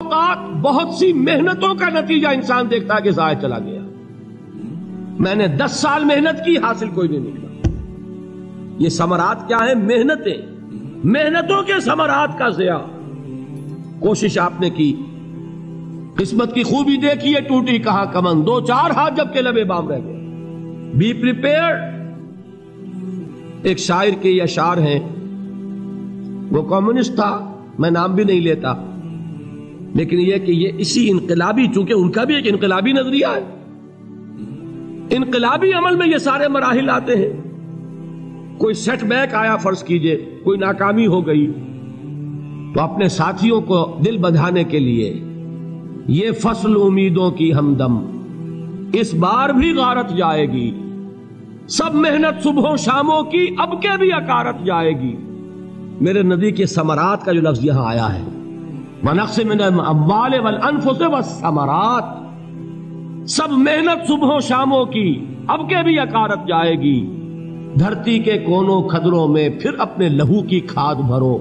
اوقات بہت سی محنتوں کا نتیجہ انسان دیکھتا ہے کہ ضائع چلا گیا. میں نے 10 سال محنت کی، حاصل کوئی نہیں نکلا. یہ ثمرات کیا ہیں؟ محنتوں کے ثمرات کا ضیاع. کوشش آپ نے کی، قسمت کی خوبی دیکھی ہے، ٹوٹی کہاں کمن، 2-4 ہاتھ جب کے لبے بام رہ گئے. Be prepared. ایک شاعر کے یہ اشعار ہیں، وہ کمیونسٹ تھا، میں نام بھی نہیں لیتا، لیکن یہ کہ یہ اسی انقلابی، چونکہ ان کا بھی ایک انقلابی نظریہ ہے، انقلابی عمل میں یہ سارے مراحل آتے ہیں. کوئی سیٹ بیک آیا، فرض کیجئے کوئی ناکامی ہو گئی، تو اپنے ساتھیوں کو دل بندھانے کے لیے یہ فصل امیدوں کی ہمدم اس بار بھی غارت جائے گی، سب محنت صبحوں شاموں کی اب کے بھی اکارت جائے گی. میرے نبی کے ثمرات کا جو لفظ یہاں آیا ہے، وَنَقْصٍ مِّنَ الْأَمْوَالِ وَالْأَنفُسِ وَالثَّمَرَاتِ، سب محنت صبحوں شاموں کی اب کے بھی اکارت جائے گی. دھرتی کے کونوں کھدروں میں پھر اپنے لہو کی کھاد بھرو،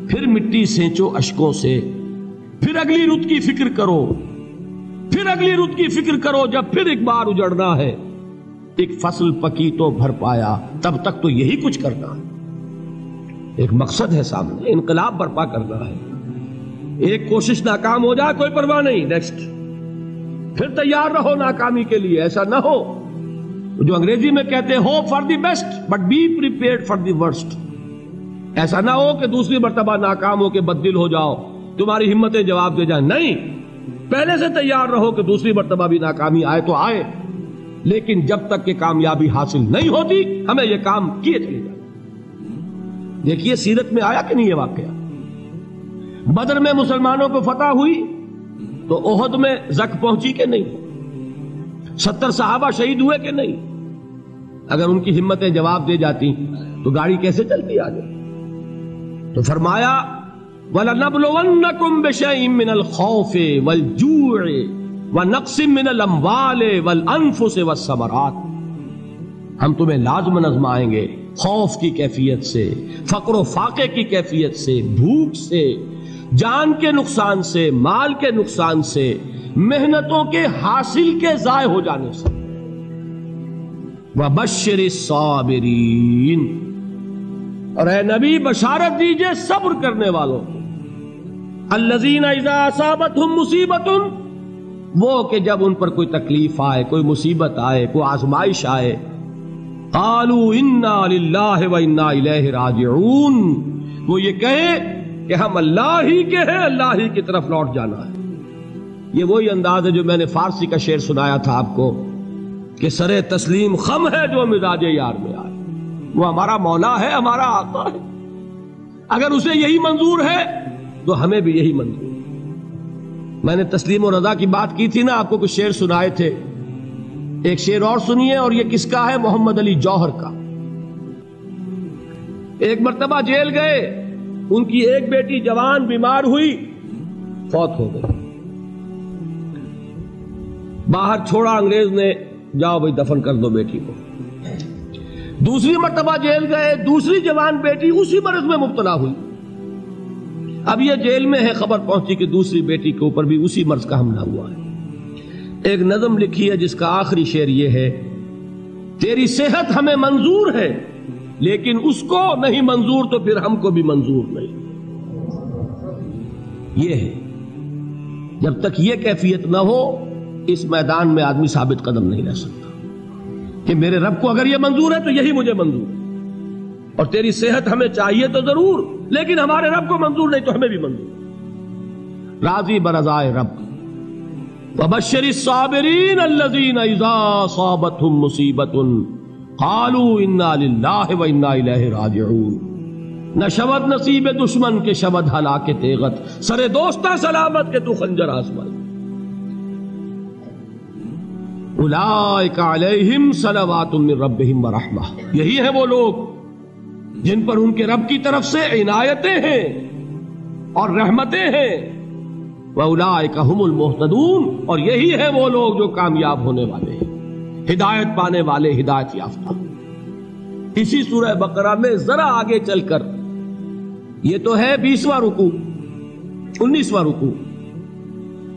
پھر مٹی سینچو اشکوں سے، پھر اگلی رت کی فکر کرو، پھر اگلی رت کی فکر کرو، جب پھر ایک بار اجڑنا ہے. ایک فصل پکی تو بھر پایا، تب تک تو یہی کچھ کرنا ہے. ایک مقصد ہے سامنے، انقلاب برپا کرنا ہے. ایک کوشش ناکام ہو جائے کوئی پرواہ نہیں، نیکسٹ. پھر تیار رہو ناکامی کے لیے. ایسا نہ ہو جو انگریزی میں کہتے ہو for the best but be prepared for the worst. ایسا نہ ہو کہ دوسری مرتبہ ناکام ہو کے بددل ہو جاؤ، تمہاری ہمتیں جواب دے جائیں. نہیں، پہلے سے تیار رہو کہ دوسری مرتبہ بھی ناکامی آئے تو آئے، لیکن جب تک کہ کامیابی حاصل نہیں ہوتی ہمیں یہ کام کیے چلے جائیں. دیکھیے سیرت میں آیا کہ نہیں یہ واقعہ. بدر میں مسلمانوں کو فتح ہوئی تو احد میں زک پہنچی کہ نہیں؟ 70 صحابہ شہید ہوئے کہ نہیں؟ اگر ان کی ہمتیں جواب دے جاتی تو گاڑی کیسے چلتی آگے؟ تو فرمایا وَلَنَبْلُوَنَّكُمْ بِشَيْءٍ مِّنَ الْخَوْفِ وَالْجُوعِ وَنَقْصٍ مِّنَ الْأَمْوَالِ وَالْأَنفُسِ وَالثَّمَرَاتِ. ہم تمہیں لازم آزمائیں گے، خوف کی کیفیت سے، فقر و فاقے کی کیفیت سے، بھوک سے، جان کے نقصان سے، مال کے نقصان سے، محنتوں کے حاصل کے ضائع ہو جانے سے. وَبَشِّرِ الصَّابِرِينَ، اور اے نبی بشارت دیجئے صبر کرنے والوں کو. الَّذِينَ إِذَا أَصَابَتْهُمْ مُصِيبَةٌ، وہ کہ جب ان پر کوئی تکلیف آئے، کوئی مصیبت آئے، کوئی آزمائش آئے، قالوا انا للہ وانا الیہ راجعون، وہ یہ کہیں کہ ہم اللہ ہی کے ہیں، اللہ ہی کی طرف لوٹ جانا ہے. یہ وہی انداز ہے جو میں نے فارسی کا شعر سنایا تھا آپ کو کہ سرے تسلیم خم ہے جو مزاج یار میں آئے. وہ ہمارا مولا ہے، ہمارا آقا ہے. اگر اسے یہی منظور ہے تو ہمیں بھی یہی منظور ہے. میں نے تسلیم و رضا کی بات کی تھی نا، آپ کو کچھ شعر سنائے تھے. ایک شعر اور سنیے، اور یہ کس کا ہے؟ محمد علی جوہر کا. ایک مرتبہ جیل گئے، ان کی ایک بیٹی جوان بیمار ہوئی، فوت ہو گئی. باہر چھوڑا انگریز نے، جاؤ بھائی دفن کر دو بیٹی کو. دوسری مرتبہ جیل گئے، دوسری جوان بیٹی اسی مرض میں مبتلا ہوئی. اب یہ جیل میں ہے، خبر پہنچی کہ دوسری بیٹی کے اوپر بھی اسی مرض کا حملہ ہوا ہے. ایک نظم لکھی ہے جس کا آخری شعر یہ ہے، تیری صحت ہمیں منظور ہے لیکن اس کو نہیں منظور تو پھر ہم کو بھی منظور نہیں. یہ ہے، جب تک یہ کیفیت نہ ہو اس میدان میں آدمی ثابت قدم نہیں رہ سکتا کہ میرے رب کو اگر یہ منظور ہے تو یہی مجھے منظور ہے، اور تیری صحت ہمیں چاہیے تو ضرور، لیکن ہمارے رب کو منظور نہیں تو ہمیں بھی منظور. راضی برضائے رب. وَبَشِّرِ الصَّابِرِينَ الَّذِينَ إِذَا أَصَابَتْهُمْ مُصِيبَةٌ قَالُوا إِنَّا لِلَّهِ وَإِنَّا إِلَيْهِ رَاجِعُونَ. نہ شود نصیب دشمن کے شود ہلاک تیغت، سر دوستہ سلامت کے تو خنجر آسمان. اولئک علیہم صلوات من ربہم ورحمہ، یہی ہے وہ لوگ جن پر ان کے رب کی طرف سے عنایتیں ہیں اور رحمتیں ہیں. وَأُولَئِكَ هُمُ الْمُهْتَدُونَ، اور یہی ہے وہ لوگ جو کامیاب ہونے والے ہیں، ہدایت پانے والے، ہدایت یافتہ. اسی سورہ بقرہ میں ذرا آگے چل کر، یہ تو ہے 20واں رکوع، 19واں رکوع،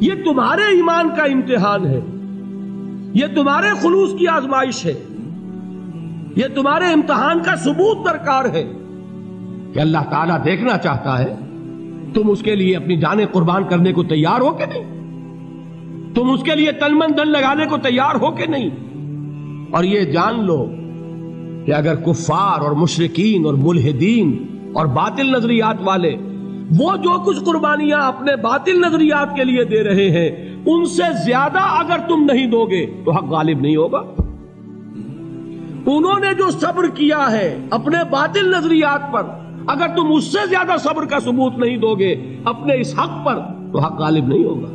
یہ تمہارے ایمان کا امتحان ہے، یہ تمہارے خلوص کی آزمائش ہے، یہ تمہارے امتحان کا ثبوت درکار ہے کہ اللہ تعالیٰ دیکھنا چاہتا ہے تم اس کے لیے اپنی جانیں قربان کرنے کو تیار ہو کہ نہیں، تم اس کے لیے تن من دھن لگانے کو تیار ہو کہ نہیں۔ اور یہ جان لو کہ اگر کفار اور مشرکین اور ملحدین اور باطل نظریات والے وہ جو کچھ قربانیاں اپنے باطل نظریات کے لیے دے رہے ہیں ان سے زیادہ اگر تم نہیں دو گے تو حق غالب نہیں ہوگا۔ انہوں نے جو صبر کیا ہے اپنے باطل نظریات پر، اگر تم اس سے زیادہ صبر کا ثبوت نہیں دو گے اپنے اس حق پر تو حق غالب نہیں ہوگا۔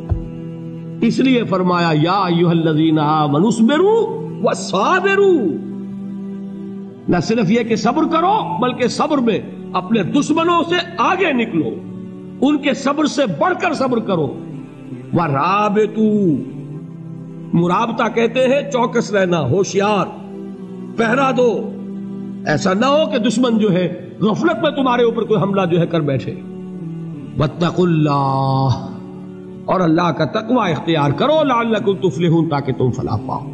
اس لیے فرمایا یا ایھا الذین آمنوا اصبروا وصابروا، نہ صرف یہ کہ صبر کرو بلکہ صبر میں اپنے دشمنوں سے آگے نکلو، ان کے صبر سے بڑھ کر صبر کرو۔ ورابطوا، مرابطہ کہتے ہیں چوکس رہنا، ہوشیار، پہرا دو، ایسا نہ ہو کہ دشمن جو ہے غفلت میں تمہارے اوپر کوئی حملہ جو ہے کر بیٹھے۔ واتقوا اللہ، اور اللہ کا تقوی اختیار کرو، لعلکم تفلحون، تاکہ تم فلاح پاؤ۔